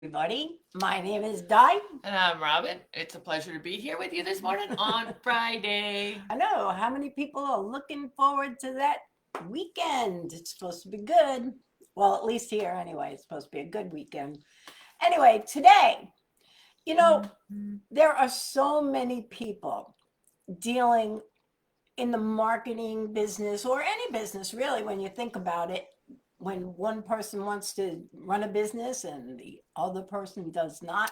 Everybody. My name is Di. And I'm Robin. It's a pleasure to be here with you this morning on Friday. I know how many people are looking forward to that weekend. It's supposed to be good. Well, at least here, anyway, it's supposed to be a good weekend. Anyway, today, you know, there are so many people dealing in the marketing business or any business, really, when you think about it. When one person wants to run a business and the other person does not,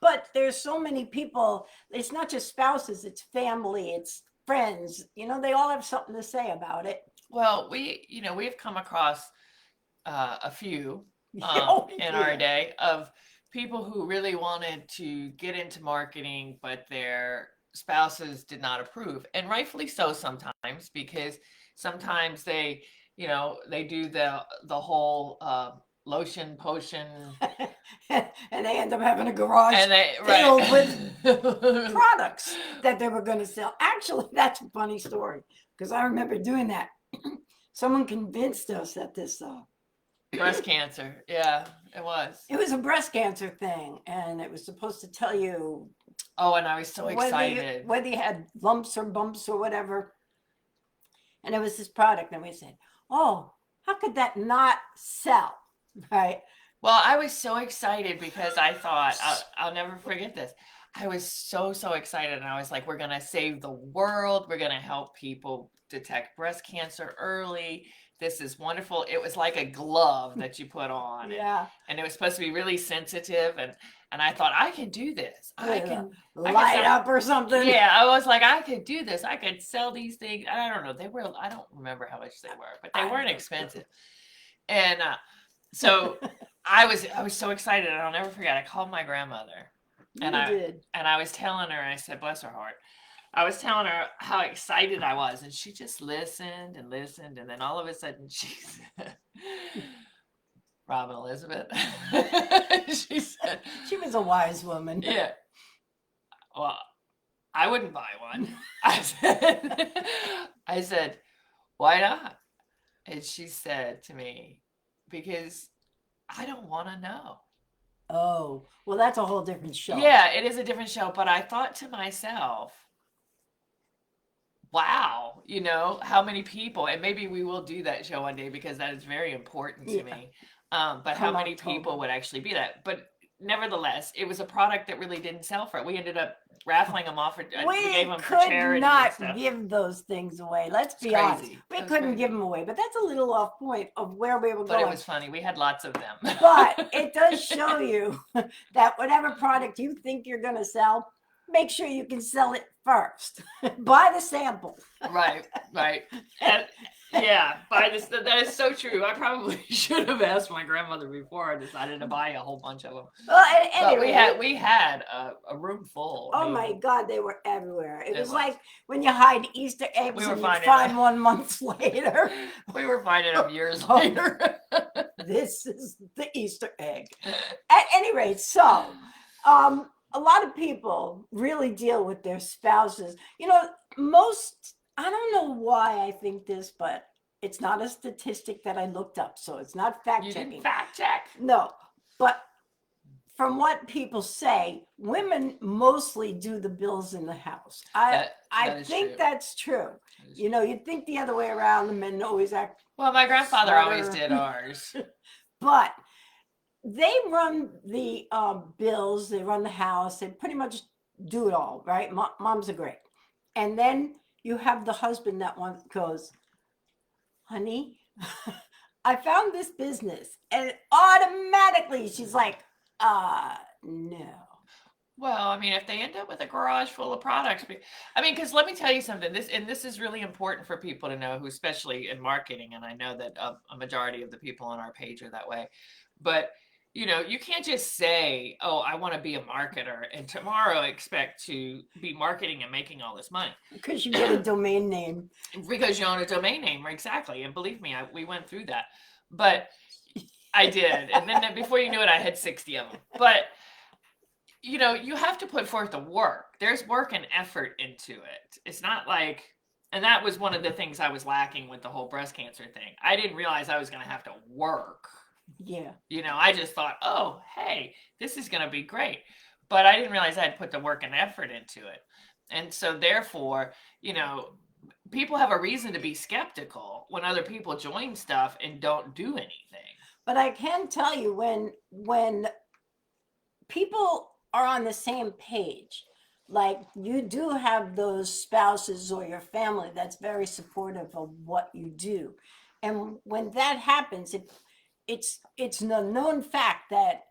but there's so many people. It's not just spouses, it's family, it's friends. They all have something to say about it. Well, we've come across a few Oh in our yeah. day of people who really wanted to get into marketing, but their spouses did not approve, and rightfully so sometimes because sometimes they do the whole lotion potion. And they end up having a garage And they filled with right. products that they were going to sell. Actually, that's a funny story because I remember doing that. Someone convinced us that this Breast cancer. Yeah, it was. it was a breast cancer thing, and it was supposed to tell you Oh, and I was so whether you excited. whether you had lumps or bumps or whatever. And it was this product, and we said, "Oh, how could that not sell?" Right? Well, I was so excited because I thought I'll never forget this. I was so excited, and I was like, "We're gonna save the world. We're gonna help people detect breast cancer early. This is wonderful." It was like a glove that you put on, and Yeah. and it was supposed to be really sensitive, and I thought I can do this. I can Light sell. up or something. Yeah, I was like, I could do this. I could sell these things. I don't know. I don't remember how much they were, but they I weren't don't expensive. And so I was so excited, and I'll never forget. I called my grandmother, and You I did. and I was telling her. I said, "Bless her heart." I was telling her how excited I was, and she just listened and listened, and then all of a sudden she said, "Robin Elizabeth," she said, She was a wise woman. "Yeah, well, I wouldn't buy one." I said, "I said, why not?" And she said to me, "Because I don't want to know." Oh, well, that's a whole different show. Yeah, it is a different show, but I thought to myself, wow, how many people, and maybe we will do that show one day because that is very important to Yeah, me. But how come many people October. would actually be that? But nevertheless, it was a product that really didn't sell for it. We ended up raffling them off. We gave We them for could charity and not stuff. give those things away. Let's It's be honest. crazy. We It was couldn't give crazy. them away, but that's a little off point of where we were But it going. was funny. We had lots of them. But it does show you that whatever product you think you're going to sell, make sure you can sell it first. Buy the sample. Right, right. And yeah, buy this. That is so true. I probably should have asked my grandmother before I decided to buy a whole bunch of them. Well, at But any we had rate, we had a room full. I oh my mean, God, they were everywhere. It it was was. like when you hide Easter We eggs were and you finding find them. one months later. We were finding them years Oh, later. this is the Easter egg. At any rate, a lot of people really deal with their spouses. I don't know why I think this, but it's not a statistic that I looked up, so it's not fact You didn't checking. fact check. No, but from what people say, women mostly do the bills in the house. I That I is think true. that's true. That is true. You'd think the other way around, the men always act Well, my grandfather always smarter, did ours. but they run the bills, they run the house, they pretty much do it all, right? Moms are great. And then you have the husband that one goes, honey, I found this business. And automatically she's like, no. Well, I mean, if they end up with a garage full of products, I mean, because let me tell you something. This is really important for people to know, who, especially in marketing, and I know that a majority of the people on our page are that way. But you can't just say, "Oh, I want to be a marketer," and tomorrow expect to be marketing and making all this money Because you get a domain name. because you own a domain name, exactly. And believe me, we went through that, but I did, and then before you knew it, I had 60 of them. But you have to put forth the work. There's work and effort into it. It's not like, and that was one of the things I was lacking with the whole breast cancer thing. I didn't realize I was going to have to work Yeah. You know, I just thought, oh, hey, this is going to be great. But I didn't realize I had put the work and effort into it. And so, therefore, you know, people have a reason to be skeptical when other people join stuff and don't do anything. But I can tell you when people are on the same page, like you do have those spouses or your family that's very supportive of what you do. And when that happens, it's a known fact that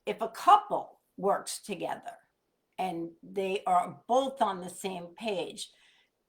if a couple works together and they are both on the same page,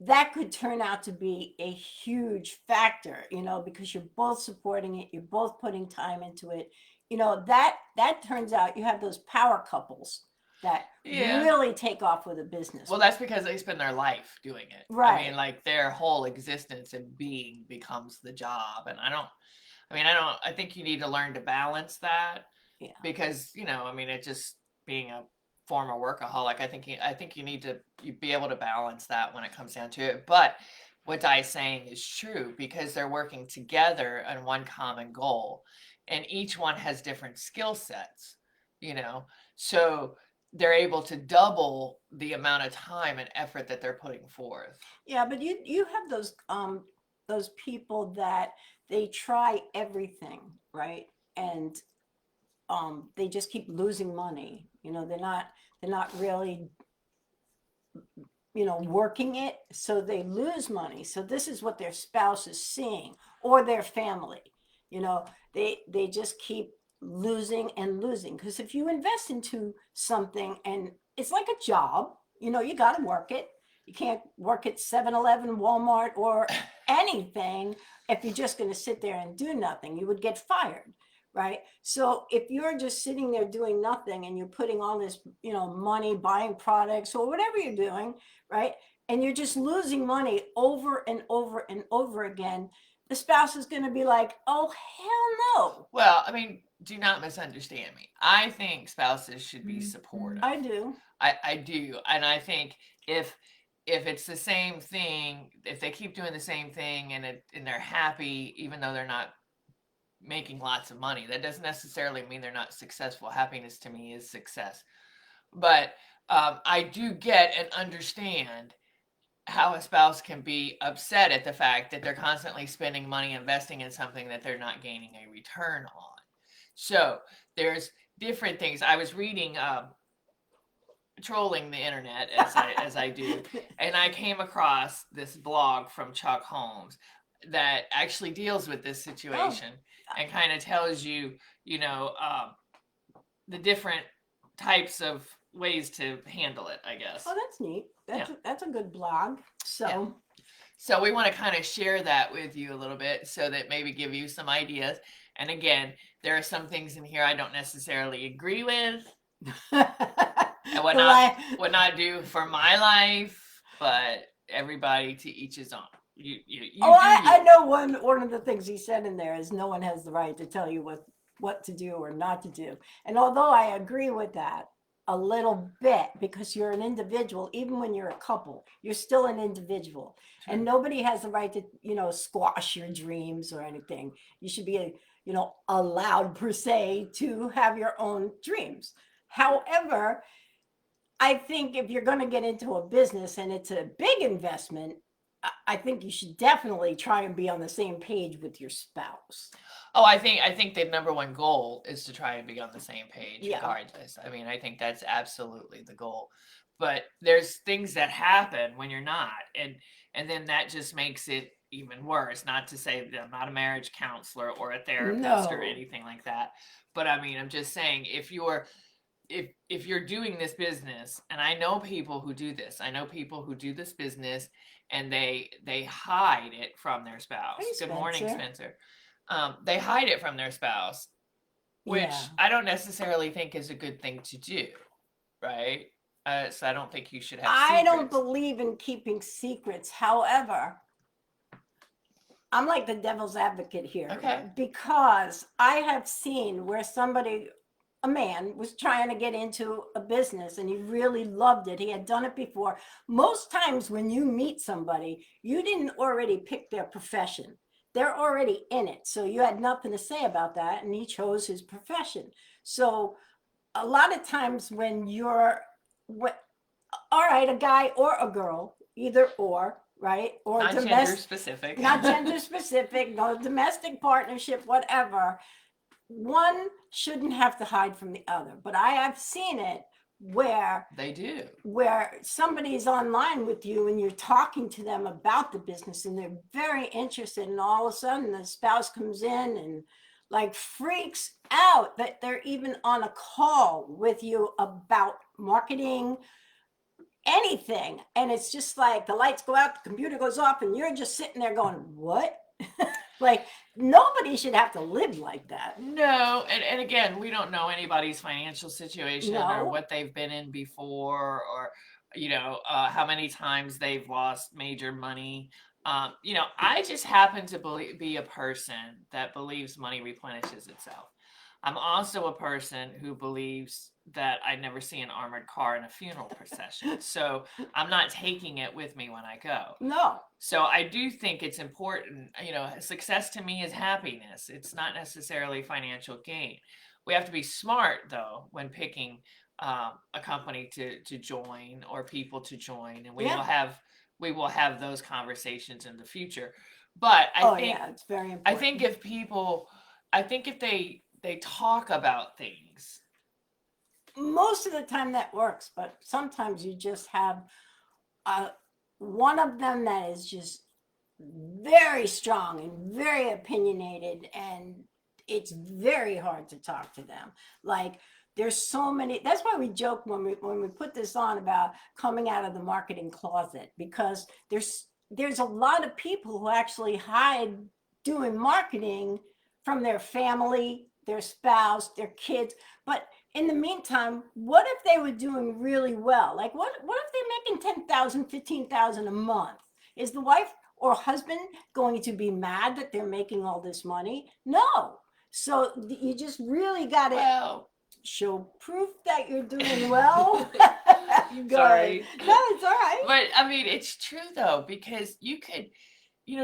that could turn out to be a huge factor, because you're both supporting it, you're both putting time into it. That turns out you have those power couples that Yeah. really take off with a business. Well, that's because they spend their life doing it. Right. I mean, like their whole existence and being becomes the job. And I think you need to learn to balance that. Yeah. Because, it just being a former workaholic, I think you need to be able to balance that when it comes down to it. But what Di's saying is true because they're working together on one common goal, and each one has different skill sets, so they're able to double the amount of time and effort that they're putting forth. Yeah, but you have those people that they try everything, right? And they just keep losing money. They're not really working it, so they lose money. So this is what their spouse is seeing, or their family. They just keep losing and losing, because if you invest into something and it's like a job, you got to work it. You can't work at 7-Eleven, Walmart, or anything if you're just going to sit there and do nothing. You would get fired, right? So if you're just sitting there doing nothing and you're putting all this, money buying products or whatever you're doing, right? And you're just losing money over and over and over again, the spouse is going to be like, oh, hell no. Well, do not misunderstand me. I think spouses should be supportive. I do. I do. And I think if it's the same thing, if they keep doing the same thing and they're happy, even though they're not making lots of money, that doesn't necessarily mean they're not successful. Happiness to me is success. But I do get and understand how a spouse can be upset at the fact that they're constantly spending money investing in something that they're not gaining a return on. So there's different things. I was reading, trolling the internet as I do, and I came across this blog from Chuck Holmes that actually deals with this situation and kind of tells you, the different types of ways to handle it, I guess. Oh, that's neat. That's a good blog. So we want to kind of share that with you a little bit so that maybe give you some ideas. And again, there are some things in here I don't necessarily agree with and what not do for my life, but everybody to each his own. I know one of the things he said in there is no one has the right to tell you what to do or not to do. And although I agree with that a little bit, because you're an individual, even when you're a couple, you're still an individual. True. And nobody has the right to, squash your dreams or anything. You should be, allowed per se to have your own dreams. However, I think if you're going to get into a business and it's a big investment, I think you should definitely try and be on the same page with your spouse. Oh, I think the number one goal is to try and be on the same page regardless. I think that's absolutely the goal. But there's things that happen when you're not, and then that just makes it even worse. Not to say that I'm not a marriage counselor or a therapist or anything like that. But I'm just saying if you're doing this business, and I know people who do this. I know people who do this business and they hide it from their spouse. Hey, Good morning, Spencer. They hide it from their spouse, which I don't necessarily think is a good thing to do, right? So I don't think you should have secrets. I don't believe in keeping secrets. However, I'm like the devil's advocate here. Okay. Because I have seen where a man was trying to get into a business and he really loved it. He had done it before. Most times when you meet somebody, you didn't already pick their profession. they're already in it. So you had nothing to say about that. And he chose his profession. So a lot of times when you're, what, all right, a guy or a girl, either or, right? Or Not gender specific. not gender specific, no domestic partnership, whatever. One shouldn't have to hide from the other. But I have seen it where They do. where somebody's online with you and you're talking to them about the business and they're very interested, and all of a sudden the spouse comes in and like freaks out that they're even on a call with you about marketing, anything. And it's just like the lights go out, the computer goes off, and you're just sitting there going, what? Like, nobody should have to live like that. No, and again, we don't know anybody's financial situation or No. what they've been in before, or how many times they've lost major money. I just happen to be a person that believes money replenishes itself. I'm also a person who believes that I never see an armored car in a funeral procession. So I'm not taking it with me when I go. No. So I do think it's important. Success to me is happiness. It's not necessarily financial gain. We have to be smart, though, when picking a company to join or people to join, and we will have those conversations in the future. But I think it's very important. I think if they talk about things, most of the time that works, but sometimes you just have one of them that is just very strong and very opinionated, and it's very hard to talk to them. Like, there's so many. That's why we joke when we put this on about coming out of the marketing closet, because there's a lot of people who actually hide doing marketing from their family, their spouse, their kids. But in the meantime, what if they were doing really well? Like, what if they're making $10,000, $15,000 a month? Is the wife or husband going to be mad that they're making all this money? No. So you just really got to show proof that you're doing well. Sorry. No, it's all right. But I mean, it's true though, because you could,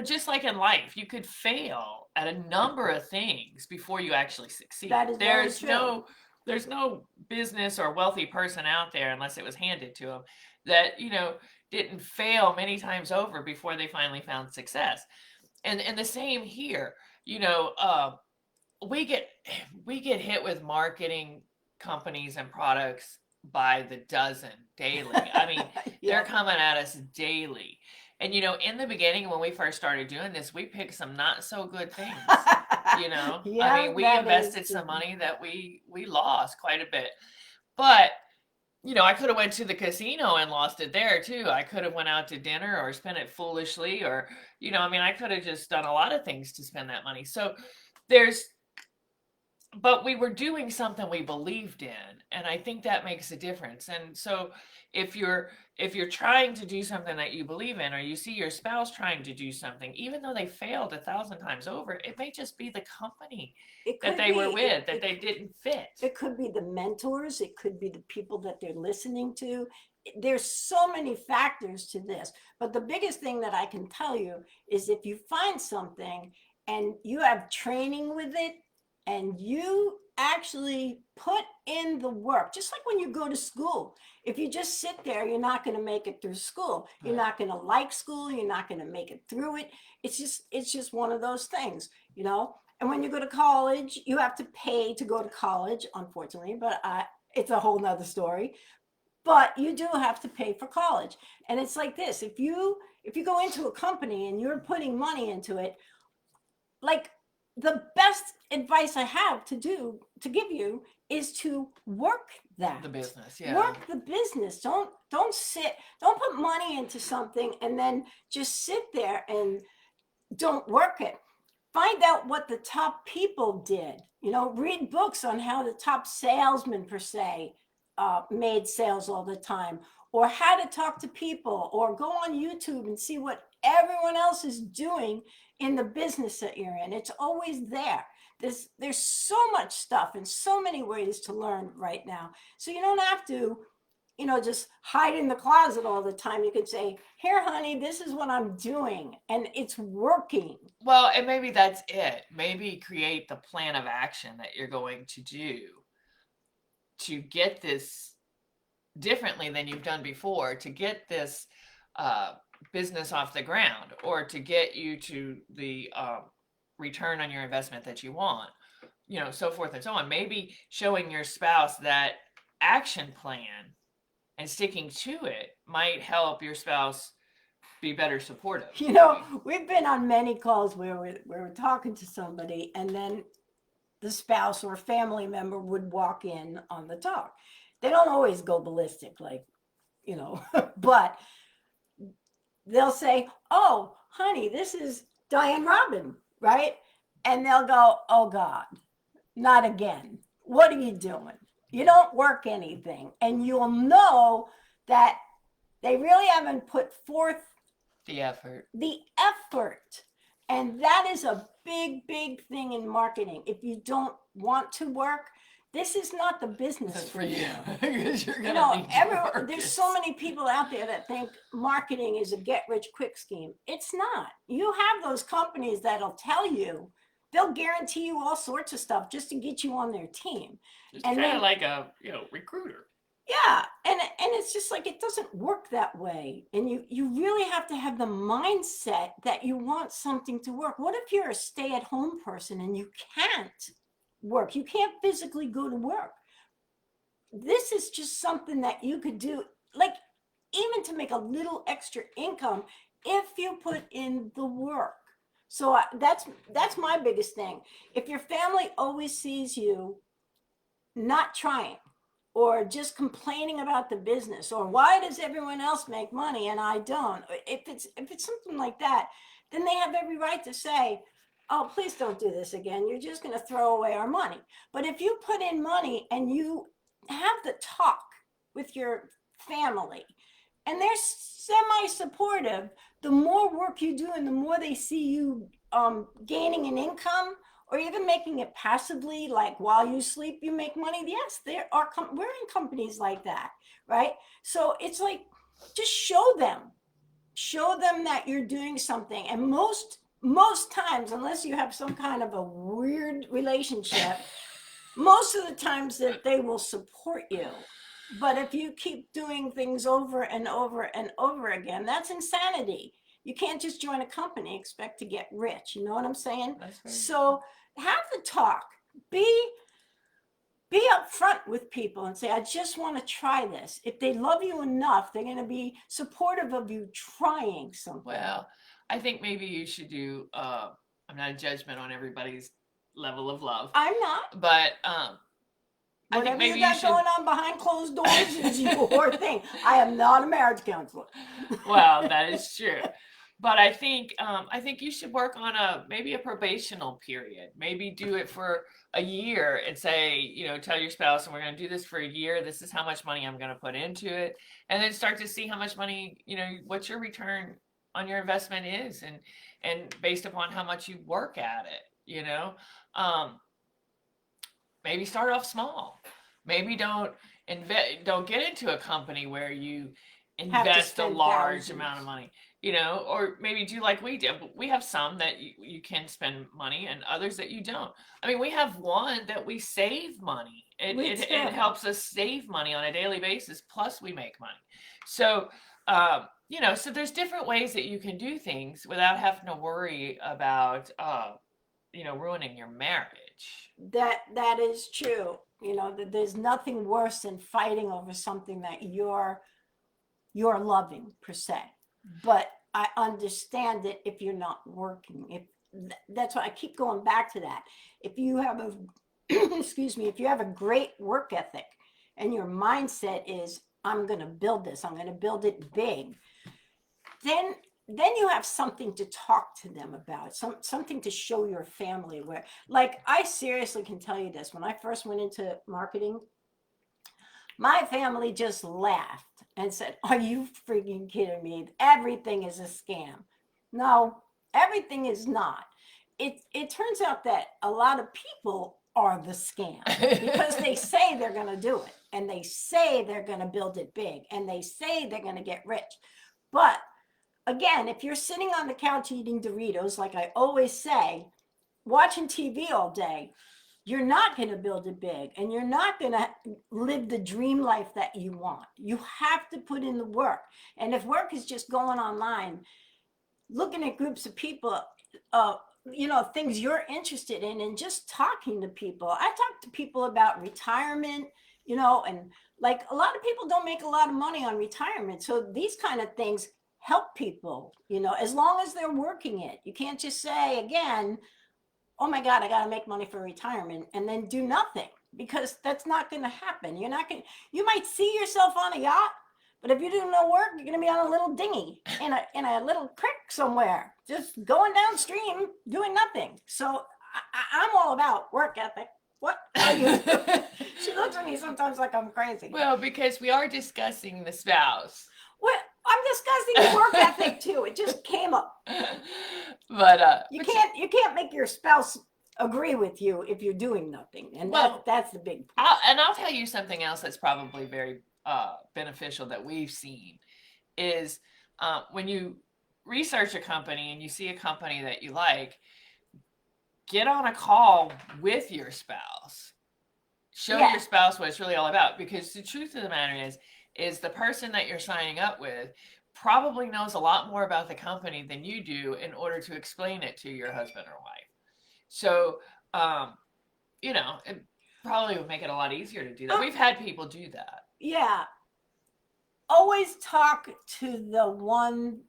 just like in life, you could fail at a number of things before you actually succeed. That is very true. There's no business or wealthy person out there, unless it was handed to them, that didn't fail many times over before they finally found success. And the same here. We get hit with marketing companies and products by the dozen daily. I mean, they're coming at us daily. And in the beginning, when we first started doing this, we picked some not so good things. I mean, we invested some money that we lost quite a bit. But I could have went to the casino and lost it there too. I could have went out to dinner or spent it foolishly, or I could have just done a lot of things to spend that money. So but we were doing something we believed in, and I think that makes a difference. And so if you're trying to do something that you believe in, or you see your spouse trying to do something, even though they failed 1,000 times over, it may just be the company that they were with that they didn't fit. It could be the mentors. It could be the people that they're listening to. There's so many factors to this. But the biggest thing that I can tell you is, if you find something and you have training with it, and you actually put in the work, just like when you go to school. If you just sit there, you're not going to make it through school. You're not going to like school. You're not going to make it through it. It's just one of those things, And when you go to college, you have to pay to go to college, unfortunately, but it's a whole nother story. But you do have to pay for college. And it's like this: if you go into a company and you're putting money into it, like, the best advice I have to give you is to work the business. Work the business. Don't put money into something and then just sit there and don't work it. Find out what the top people did. Read books on how the top salesmen, per se, made sales all the time, or how to talk to people, or go on YouTube and see what everyone else is doing in the business that you're in. It's always there. There's so much stuff and so many ways to learn right now. So you don't have to just hide in the closet all the time. You could say, here, honey, this is what I'm doing. And it's working. Well, and maybe that's it. Maybe create the plan of action that you're going to do to get this differently than you've done before, to get this business off the ground, or to get you to the return on your investment that you want, so forth and so on. Maybe showing your spouse that action plan and sticking to it might help your spouse be better supportive. We've been on many calls where we're talking to somebody, and then the spouse or family member would walk in on the talk. They don't always go ballistic, like, but they'll say, oh, honey, this is Diane Robin, right? And they'll go, oh God, not again. What are you doing? You don't work anything. And you'll know that they really haven't put forth the effort. And that is a big, big thing in marketing. If you don't want to work, this is not the business for you. Because you're gonna there's so many people out there that think marketing is a get-rich-quick scheme. It's not. You have those companies that'll tell you, they'll guarantee you all sorts of stuff just to get you on their team. It's kind of like a recruiter. Yeah, and it's just like, it doesn't work that way. And you really have to have the mindset that you want something to work. What if you're a stay-at-home person and you can't work? You can't physically go to work. This is just something that you could do, like, even to make a little extra income if you put in the work. So that's my biggest thing. If your family always sees you not trying, or just complaining about the business, or why does everyone else make money and I don't? If it's something like that, then they have every right to say, oh, please don't do this again. You're just going to throw away our money. But if you put in money and you have the talk with your family and they're semi-supportive, the more work you do and the more they see you gaining an income, or even making it passively, like while you sleep, you make money. Yes, we're in companies like that, right? So it's like, just show them that you're doing something. And most times, unless you have some kind of a weird relationship, most of the times that they will support you. But if you keep doing things over and over and over again, that's insanity. You can't just join a company and expect to get rich. You know what I'm saying? So have the talk. Be upfront with people and say, I just want to try this. If they love you enough, they're going to be supportive of you trying something. Well, I think maybe you should do, I'm not a judgment on everybody's level of love. I'm not. But whatever you got going on behind closed doors is your thing. I am not a marriage counselor. Well, that is true. But I think you should work on maybe a probational period. Maybe do it for a year and say, tell your spouse, and we're going to do this for a year. This is how much money I'm going to put into it. And then start to see how much money, what your return on your investment is, and based upon how much you work at it, maybe start off small. Maybe don't get into a company where you invest a large amount of money. Or maybe do like we did. We have some that you can spend money and others that you don't. I mean, we have one that we save money. It helps us save money on a daily basis. Plus we make money. So, so there's different ways that you can do things without having to worry about, ruining your marriage. That is true. There's nothing worse than fighting over something that you're loving per se. But I understand it if you're not working. That's why I keep going back to that. If you have if you have a great work ethic and your mindset is, I'm going to build this, I'm going to build it big, then you have something to talk to them about, something to show your family where, like, I seriously can tell you this. When I first went into marketing, my family just laughed and said, are you freaking kidding me? Everything is a scam. No, everything is not. It turns out that a lot of people are the scam because they say they're going to do it. and they say they're going to build it big and they say they're going to get rich. But again, if you're sitting on the couch eating Doritos, like I always say, watching TV all day, you're not going to build it big and you're not going to live the dream life that you want. You have to put in the work. And if work is just going online, looking at groups of people, things you're interested in, and just talking to people. I talk to people about retirement, and like a lot of people don't make a lot of money on retirement. So these kind of things help people, as long as they're working it. You can't just say, again, oh my God, I got to make money for retirement and then do nothing, because that's not going to happen. You might see yourself on a yacht, but if you do no work, you're going to be on a little dinghy in a little creek somewhere, just going downstream, doing nothing. So I'm all about work ethic. What are you? She looks at me sometimes like I'm crazy. Well, because we are discussing the spouse. Well, I'm discussing work ethic too. It just came up. But you can't make your spouse agree with you if you're doing nothing, and that's the big point. I'll tell you something else that's probably very beneficial that we've seen is when you research a company and you see a company that you like, get on a call with your spouse. Show your spouse what it's really all about, because the truth of the matter is the person that you're signing up with probably knows a lot more about the company than you do in order to explain it to your husband or wife. So, it probably would make it a lot easier to do that. We've had people do that. Yeah. Always talk to the one,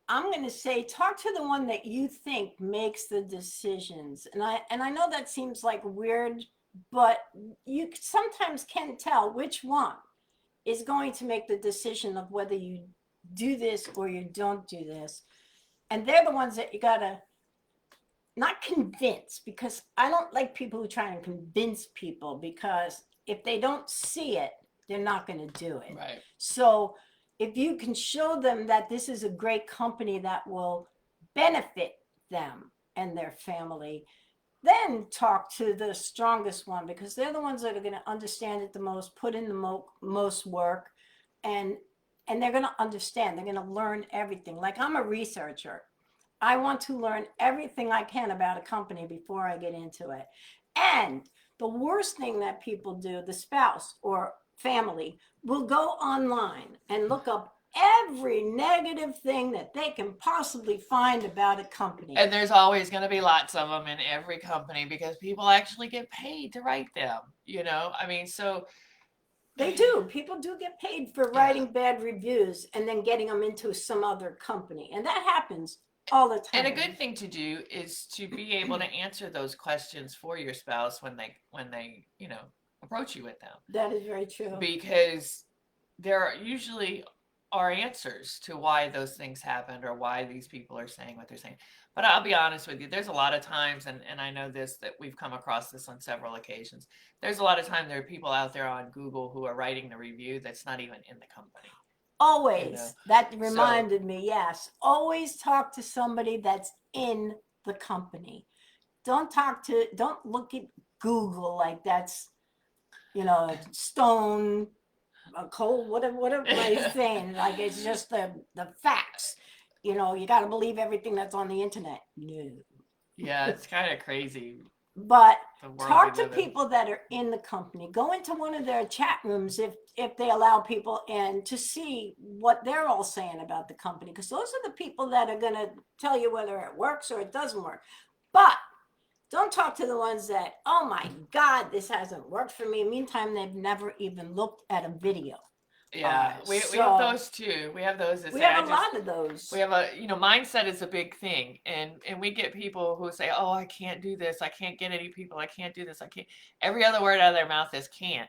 talk to the one that you think makes the decisions. And I know that seems like weird, but you sometimes can tell which one is going to make the decision of whether you do this or you don't do this. And they're the ones that you gotta not convince, because I don't like people who try and convince people, because if they don't see it, they're not going to do it. Right. So if you can show them that this is a great company that will benefit them and their family, then talk to the strongest one, because they're the ones that are going to understand it the most, put in the most work, and they're going to understand. They're going to learn everything. Like, I'm a researcher. I want to learn everything I can about a company before I get into it. And the worst thing that people do, the spouse or family, will go online and look up every negative thing that they can possibly find about a company. And there's always going to be lots of them in every company, because people actually get paid to write them, so they do. People do get paid for writing bad reviews and then getting them into some other company. And that happens all the time. And a good thing to do is to be able to answer those questions for your spouse when they approach you with them. That is very true. Because there usually are answers to why those things happened or why these people are saying what they're saying. But I'll be honest with you, there's a lot of times, and I know this, that we've come across this on several occasions. There's a lot of time there are people out there on Google who are writing the review that's not even in the company. Always. That reminded me, yes. Always talk to somebody that's in the company. Don't look at Google like that's, stone, cold, whatever I'm saying. Like, it's just the facts. You got to believe everything that's on the internet. No. Yeah, it's kind of crazy. But talk to people that are in the company. Go into one of their chat rooms if they allow people in, to see what they're all saying about the company, because those are the people that are going to tell you whether it works or it doesn't work. But don't talk to the ones that, oh my God, this hasn't worked for me. Meantime, they've never even looked at a video. Yeah, we have those too. We have those. We have a lot of those. We have mindset is a big thing. And we get people who say, oh, I can't do this. I can't get any people. I can't do this. I can't. Every other word out of their mouth is can't.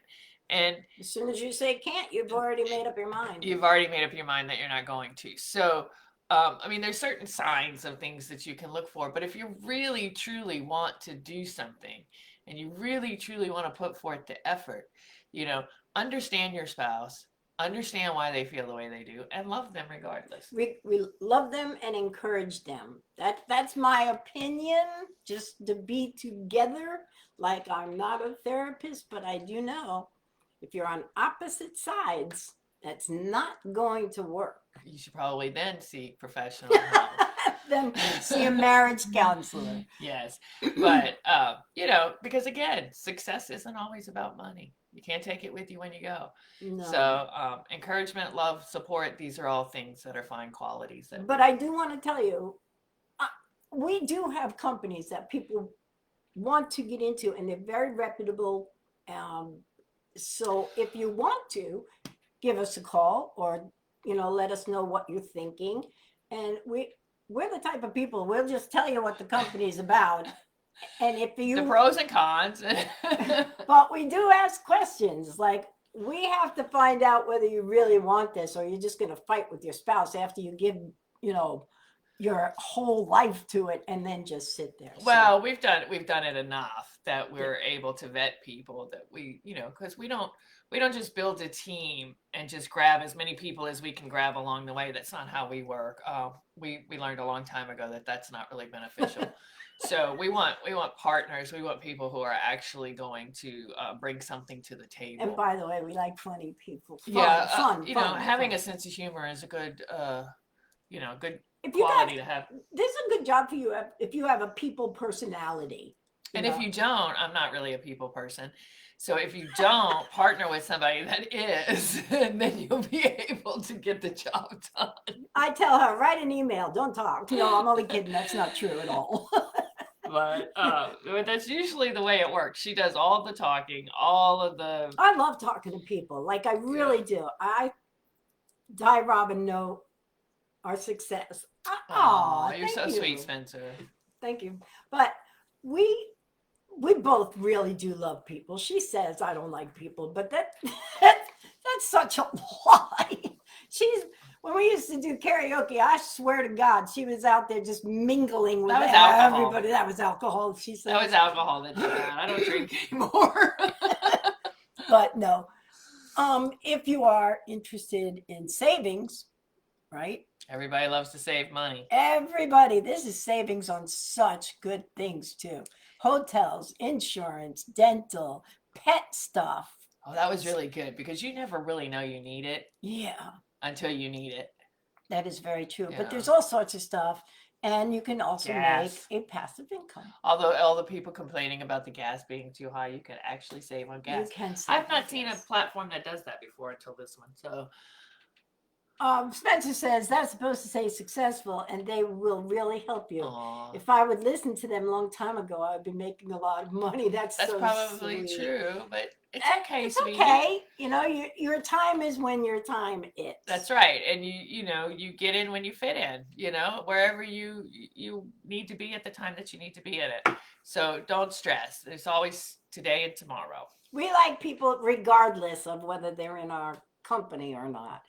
And as soon as you say can't, you've already made up your mind. You've already made up your mind that you're not going to. So, there's certain signs of things that you can look for. But if you really, truly want to do something and you really, truly want to put forth the effort, understand your spouse. Understand why they feel the way they do, and love them regardless. We love them and encourage them. That's my opinion, just to be together. Like, I'm not a therapist, but I do know if you're on opposite sides, that's not going to work. You should probably then seek professional help. Then see a marriage counselor. Yes, but you know, because again, success isn't always about money. You can't take it with you when you go. No. So encouragement, love, support, these are all things that are fine qualities that But I do want to tell you, we do have companies that people want to get into, and they're very reputable. So if you want to, give us a call, or let us know what you're thinking, and we're the type of people, we'll just tell you what the company's about, and if you the pros and cons. but we do ask questions, like, we have to find out whether you really want this, or you're just going to fight with your spouse after you give your whole life to it and then just sit there. Well, we've done it enough that we're able to vet people, that we, because we don't just build a team and just grab as many people as we can grab along the way. That's not how we work. We learned a long time ago that that's not really beneficial. So we want partners. We want people who are actually going to bring something to the table. And by the way, we like funny people. Fun. Having fun. a sense of humor is a good, good if you quality to have. This is a good job for you if you have a people personality. And if you don't, I'm not really a people person. So if you don't partner with somebody that is, then you'll be able to get the job done. I tell her, write an email, don't talk. No, I'm only kidding. That's not true at all. But that's usually the way it works. She does all the talking, all of the. I love talking to people. Like, I really do. Di Robin know our success. Oh, you're so sweet, Spencer. Thank you. But we both really do love people. She says I don't like people, but that's such a lie. When we used to do karaoke, I swear to God, she was out there just mingling with everybody. That was alcohol. She said that was alcohol that she had. I don't drink anymore. But no, if you are interested in savings, right? Everybody loves to save money. Everybody. This is savings on such good things too. Hotels, insurance, dental, pet stuff. Oh, that was really good, because you never really know you need it. Yeah. Until you need it. That is very true. Yeah. But there's all sorts of stuff. And you can also make a passive income. Although all the people complaining about the gas being too high, you can actually save on gas. You can save I've not seen a platform that does that before until this one. So Spencer says that's supposed to say successful, and they will really help you. Aww. If I would listen to them a long time ago, I'd be making a lot of money. That's so probably sweet. True, but it's okay. It's okay. Your time is when your time is. That's right, and you get in when you fit in. Wherever you need to be at the time that you need to be in it. So don't stress. There's always today and tomorrow. We like people regardless of whether they're in our company or not.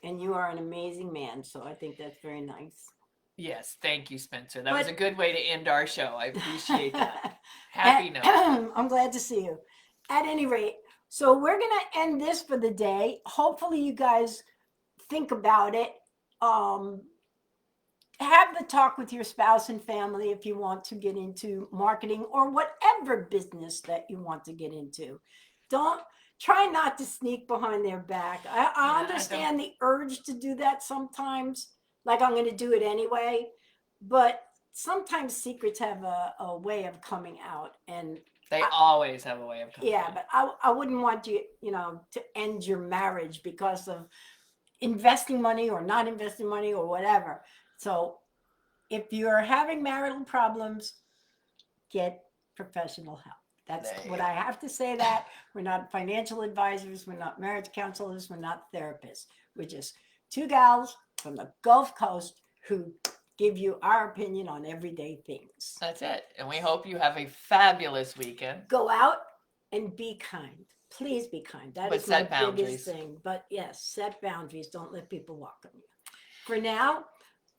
And you are an amazing man. So I think that's very nice. Yes. Thank you, Spencer. That was a good way to end our show. I appreciate that. Happy note. I'm glad to see you. At any rate, so we're going to end this for the day. Hopefully you guys think about it. Have the talk with your spouse and family if you want to get into marketing or whatever business that you want to get into. Try not to sneak behind their back. I understand the urge to do that sometimes, like I'm going to do it anyway, but sometimes secrets have a way of coming out, and they always have a way of coming out. But I wouldn't want you, to end your marriage because of investing money or not investing money or whatever. So if you're having marital problems, get professional help. That's what I have to say. That we're not financial advisors, we're not marriage counselors, we're not therapists. We're just two gals from the Gulf Coast who give you our opinion on everyday things. That's it. And we hope you have a fabulous weekend. Go out and be kind. Please be kind. That is my biggest thing. But yes, set boundaries. Don't let people walk on you. For now,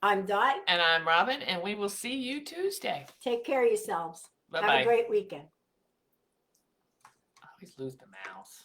I'm Di. And I'm Robin, and we will see you Tuesday. Take care of yourselves. Bye-bye. Have a great weekend. I always lose the mouse.